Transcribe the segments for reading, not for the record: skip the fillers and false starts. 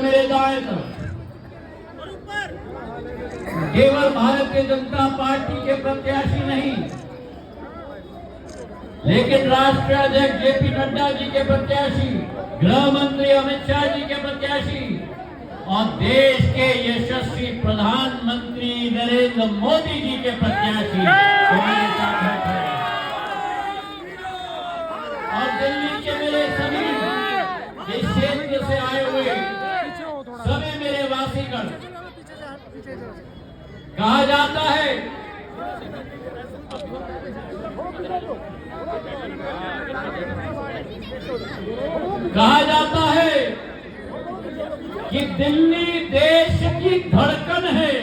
मेरे दाएं तरफ केवल भारतीय जनता पार्टी के प्रत्याशी नहीं, लेकिन राष्ट्रीय अध्यक्ष जेपी नड्डा जी के प्रत्याशी, गृह मंत्री अमित शाह जी के प्रत्याशी और देश के यशस्वी प्रधानमंत्री नरेंद्र मोदी जी के प्रत्याशी हमारे साथ बैठे हैं। और दिल्ली के मेरे सभी इस क्षेत्र से आए हुए सभी मेरे वासीगण, कहा जाता है कि दिल्ली देश की धड़कन है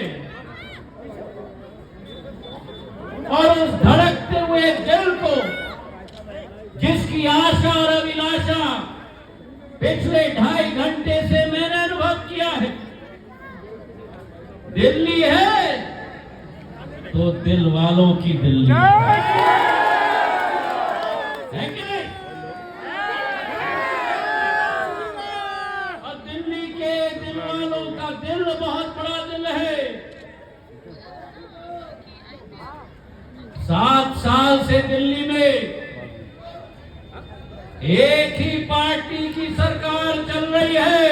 और उस धड़कते हुए दिल को, जिसकी आशा और अभिलाषा पिछले 2.5 घंटे से मैंने अनुभव किया है, दिल्ली है तो दिल वालों की दिल्ली है कि नहीं? और दिल्ली के दिल वालों का दिल बहुत बड़ा दिल है। 7 साल से दिल्ली में एक ही पार्टी की सरकार चल रही है।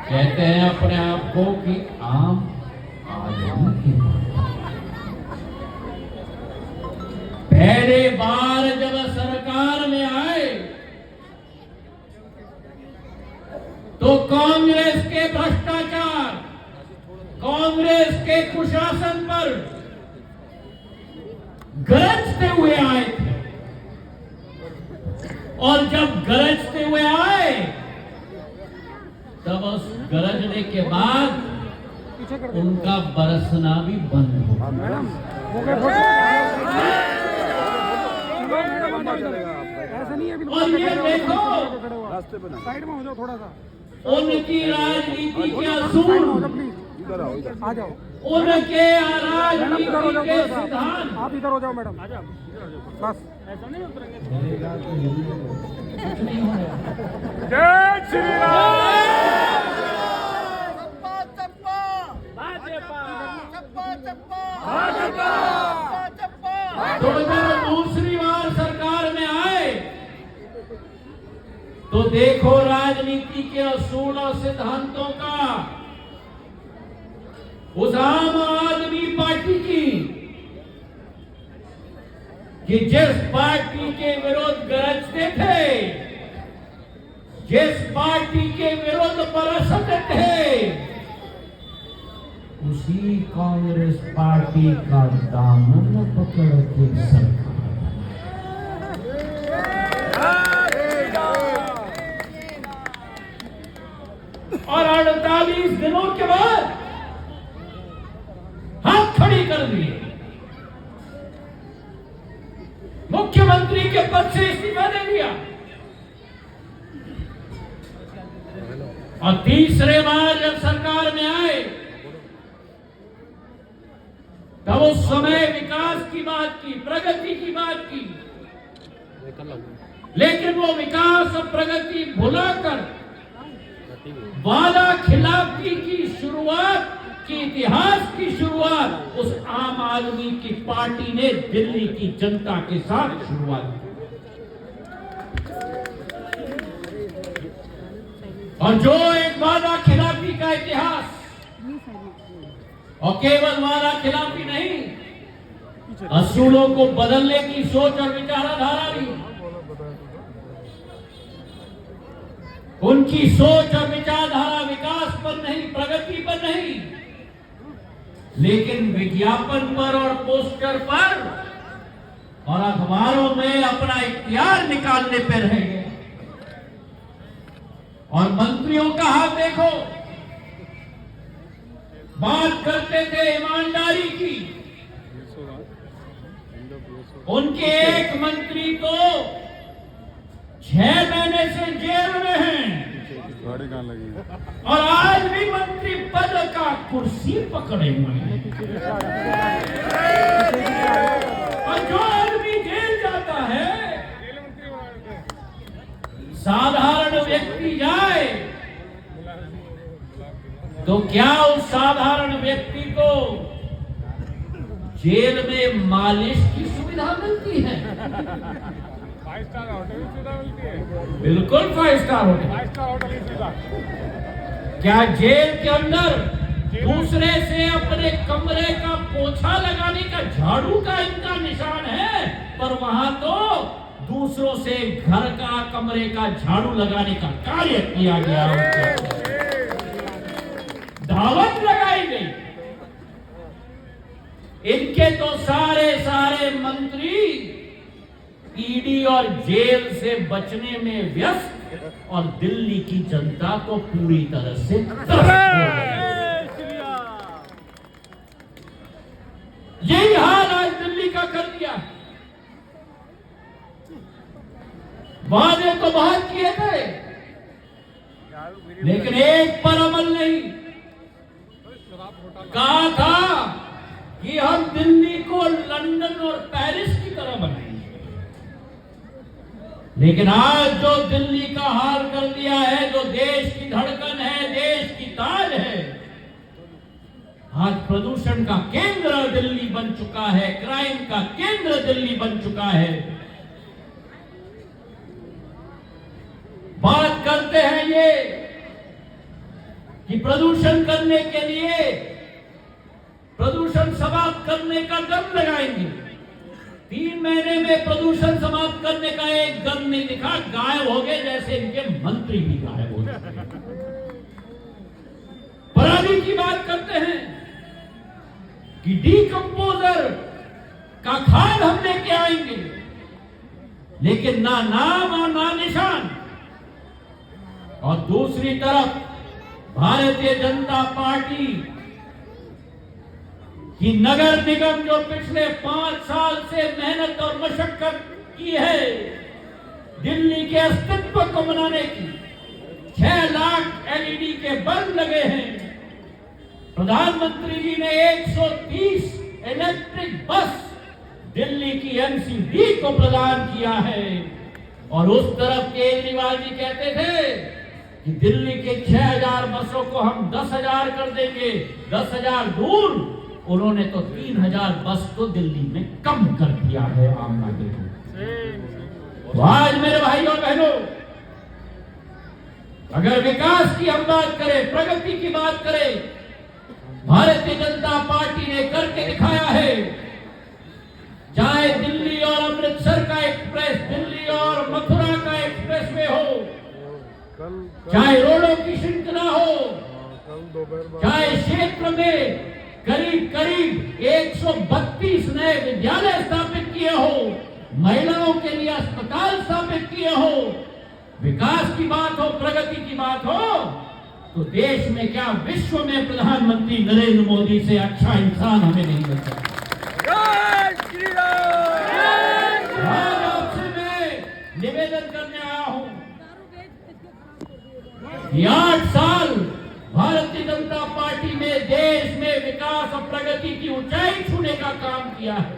कहते हैं अपने आप को कि आम आदमी की पहले बार जब सरकार में आए तो कांग्रेस के भ्रष्टाचार, कांग्रेस के कुशासन पर गरजते हुए आए थे और जब गरजते हुए आए तब उस गरजने के बाद उनका बरसना भी बंद हो गया। और ये देखो, साइड में हो जाओ थोड़ा सा, उनकी राजनीति के असूल, आ जाओ, उनके राजनीति के सिद्धांत, आप इधर हो जाओ मैडम, बस जय श्री राम। तो जब दूसरी बार सरकार में आए तो देखो राजनीति के असूल और सिद्धांतों का उस आम आदमी पार्टी की, कि जिस पार्टी के विरोध गरजते थे, जिस पार्टी के विरोध बरसते थे, उसी कांग्रेस पार्टी का दामन पकड़ के सरकार। और 48 दिनों के बाद हाथ खड़ी कर दिए, मुख्यमंत्री के पद से इस्तीफा दे दिया और तीसरे बार जब सरकार में आए तब उस समय विकास की बात की, प्रगति की बात की, लेकिन वो विकास और प्रगति भुलाकर वादा खिलाफी की शुरुआत की, इतिहास की शुरुआत उस आम आदमी की पार्टी ने दिल्ली की जनता के साथ शुरुआत की। और जो एक वादा खिलाफी का इतिहास, और केवल वादा खिलाफी नहीं, असूलों को बदलने की सोच और विचारधारा भी, उनकी सोच और विचारधारा विकास पर नहीं, प्रगति पर नहीं, लेकिन विज्ञापन पर और पोस्टर पर और अखबारों में अपना इख्तियार निकालने पर रह गए। और मंत्रियों का हाथ देखो, बात करते थे ईमानदारी की, उनके एक मंत्री तो 6 महीने से जेल में हैं और आज भी मंत्री पद का कुर्सी पकड़े हुए हैं। और जो आदमी जेल जाता है साधारण व्यक्ति जाए तो क्या उस साधारण व्यक्ति को जेल में मालिश की सुविधा मिलती है? 5 स्टार होटल की सुविधा मिलती है। बिल्कुल 5 स्टार होटल। 5 स्टार होटल की सुविधा। क्या जेल के अंदर दूसरे से अपने कमरे का पोछा लगाने का झाड़ू का इनका निशान है, पर वहां तो दूसरों से घर का कमरे का झाड़ू लगाने का कार्य किया गया। दावत लगाई गई। इनके तो सारे मंत्री ईडी और जेल से बचने में व्यस्त और दिल्ली की जनता को पूरी तरह से यही हाल आज दिल्ली का कर दिया। वादे तो बहुत किए थे, लेकिन एक पर अमल नहीं। कहा था कि हम दिल्ली को लंदन और पेरिस की तरह बनाएंगे, लेकिन आज जो दिल्ली का हाल कर दिया है, जो देश की धड़कन है, देश की ताज है, आज प्रदूषण का केंद्र दिल्ली बन चुका है, क्राइम का केंद्र दिल्ली बन चुका है। बात करते हैं ये कि प्रदूषण करने के लिए, प्रदूषण समाप्त करने का दम लगाएंगे। 3 महीने में प्रदूषण समाप्त करने का एक दम नहीं दिखा, गायब हो गए, जैसे इनके मंत्री भी गायब हो गए। पराली की बात करते हैं कि डीकंपोजर का खाद हम लेके आएंगे, लेकिन ना नाम और ना निशान। और दूसरी तरफ भारतीय जनता पार्टी की नगर निगम जो पिछले 5 साल से मेहनत और मशक्कत की है दिल्ली के अस्तित्व को बनाने की, 6 लाख एलईडी के बल्ब लगे हैं। प्रधानमंत्री जी ने 130 इलेक्ट्रिक बस दिल्ली की एमसीडी को प्रदान किया है। और उस तरफ केजरीवाल जी कहते थे कि दिल्ली के 6000 बसों को हम 10,000 कर देंगे, 10,000 दूर। उन्होंने तो 3000 बस तो दिल्ली में कम कर दिया है आम नागरिकों। तो आज मेरे भाइयों और बहनों, अगर विकास की हम बात करें, प्रगति की बात करें, भारतीय जनता पार्टी ने करके दिखाया है। चाहे दिल्ली और अमृतसर का एक्सप्रेस, दिल्ली और मथुरा का एक्सप्रेस वे हो, चाहे रोडों की श्रृंखला हो, चाहे क्षेत्र में करीब 132 नए विद्यालय स्थापित किए हो, महिलाओं के लिए अस्पताल स्थापित किए हो, विकास की बात हो, प्रगति की बात हो, तो देश में क्या विश्व में प्रधानमंत्री नरेंद्र मोदी से अच्छा इंसान हमें नहीं मिल सकता। आज आपसे मैं निवेदन करने आया हूं कि 8 साल भारतीय जनता पार्टी ने देश में विकास और प्रगति की ऊंचाई छूने का काम किया है,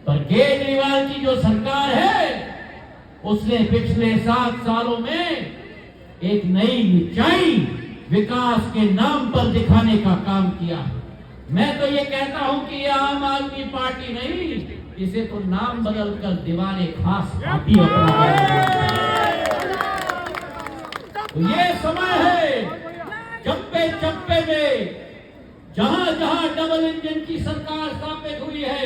पर केजरीवाल की जो सरकार है उसने पिछले 7 सालों में एक नई ऊंचाई विकास के नाम पर दिखाने का काम किया है। मैं तो ये कहता हूं कि ये आम आदमी पार्टी नहीं, इसे तो नाम बदलकर दीवाने खास पार्टी तो ये समय है चप्पे चप्पे में जहां जहां डबल इंजन की सरकार स्थापित हुई है,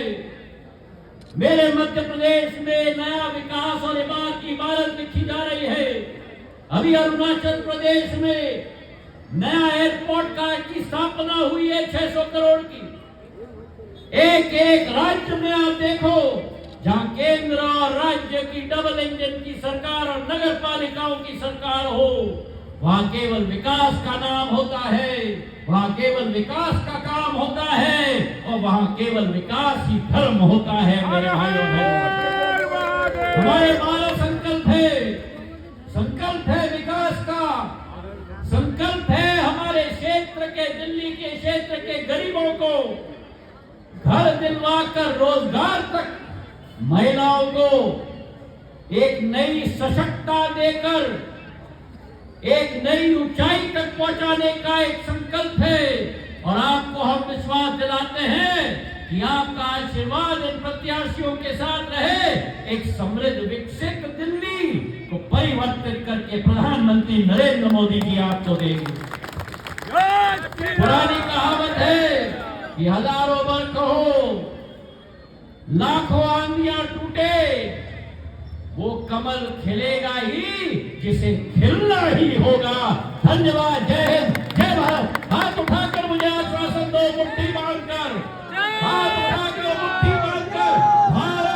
मेरे मध्य प्रदेश में नया विकास और इमारत लिखी जा रही है। अभी अरुणाचल प्रदेश में नया एयरपोर्ट की स्थापना हुई है 600 करोड़ की। एक राज्य में आप देखो जहां केंद्र और राज्य की डबल इंजन की सरकार और नगर पालिकाओं की सरकार हो, वहां केवल विकास का नाम होता है, वहां केवल विकास का काम होता है और वहां केवल विकास ही धर्म होता है। मेरे भाइयों बहनों, हमारे मानव संकल्प है विकास का, संकल्प है हमारे क्षेत्र के, दिल्ली के क्षेत्र के गरीबों को घर दिलवाकर रोजगार तक, महिलाओं को एक नई सशक्तता देकर एक नई ऊंचाई तक पहुंचाने का एक संकल्प है। और आपको हम विश्वास दिलाते हैं कि आपका आशीर्वाद इन प्रत्याशियों के साथ रहे। एक समृद्ध विकसित दिल्ली को परिवर्तित करके प्रधानमंत्री नरेंद्र मोदी जी आपको देंगे। पुरानी कहावत है कि हजारों वर्ष हो, लाखों आंधियां टूटे, वो कमल खिलेगा ही जिसे खिलना ही होगा। धन्यवाद। जय हिंद।